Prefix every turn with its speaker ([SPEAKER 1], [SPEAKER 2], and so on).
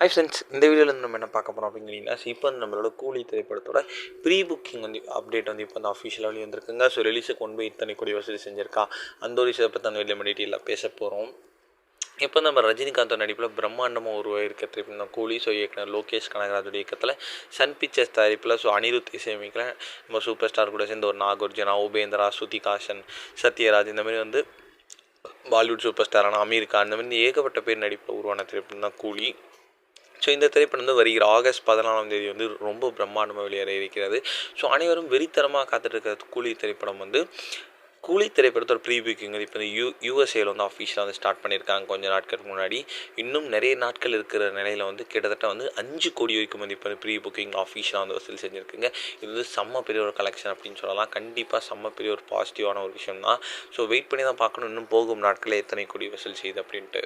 [SPEAKER 1] Hi friends, இந்த வீடியோவில் நம்ம என்ன பார்க்க போகிறோம் அப்படிங்கிறீங்கன்னா, இப்போ வந்து நம்மளோட கூலி திரைப்படத்தோட ப்ரீ புக்கிங் வந்து அப்டேட் வந்து இப்போ வந்து அஃபிஷியலாக வெளியே வந்திருக்குங்க. ஸோ ரிலீஸுக்கு கொண்டு போய் இத்தனை கோடி வசூல் செஞ்சிருக்கா, அந்த ஒரு விஷயத்தை பற்றி அந்த வெளியே டீட்டெயிலாக பேச போகிறோம். இப்போ நம்ம ரஜினிகாந்தோட நடிப்பில் பிரம்மாண்டமாக உருவாயிருக்க திரைப்படம் தான் கூலி. ஸோ இயக்குனர் லோகேஷ் கனகராஜோட இயக்கத்தில் சன் பிக்சர்ஸ் தயாரிப்பில் அனிருத் இசையமைக்கிற நம்ம சூப்பர் ஸ்டார் கூட சேர்ந்து ஒரு நாகார்ஜுனா, உபேந்திரா, ஸ்ருதிஹாசன், சத்யராஜ் இந்த மாதிரி வந்து பாலிவுட் சூப்பர் ஸ்டாரான அமீர் கான் இந்த மாதிரி ஏகப்பட்ட பேர் நடிப்பில் உருவான திரைப்படம் தான் கூலி. ஸோ இந்த திரைப்படம் வந்து வருகிற ஆகஸ்ட் 14ஆம் தேதி வந்து ரொம்ப பிரம்மாண்டமாக வெளியேற இருக்கிறது. ஸோ அனைவரும் வெறித்தனமாக காத்துட்ருக்கிற கூலி திரைப்படத்தோட ப்ரீ புக்கிங் வந்து இப்போ வந்து யூஎஸ்ஏல வந்து அஃபிஷியலாக வந்து ஸ்டார்ட் பண்ணியிருக்காங்க கொஞ்சம் நாட்களுக்கு முன்னாடி. இன்னும் நிறைய நாட்கள் இருக்கிற நிலையில் வந்து கிட்டத்தட்ட வந்து 5 கோடி வரைக்கும் வந்து இப்போ ப்ரீ புக்கிங் அஃபிஷியலாக வந்து வசூல் செஞ்சுருக்குங்க. இது வந்து செம்ம பெரிய ஒரு கலெக்ஷன் அப்படின்னு சொல்லலாம். கண்டிப்பாக செம்ம பெரிய ஒரு பாசிட்டிவான ஒரு விஷயம் தான். ஸோ வெயிட் பண்ணி தான் பார்க்கணும் இன்னும் போகும் நாட்களில் எத்தனை கோடி வசூல் செய்யுது அப்படின்ட்டு.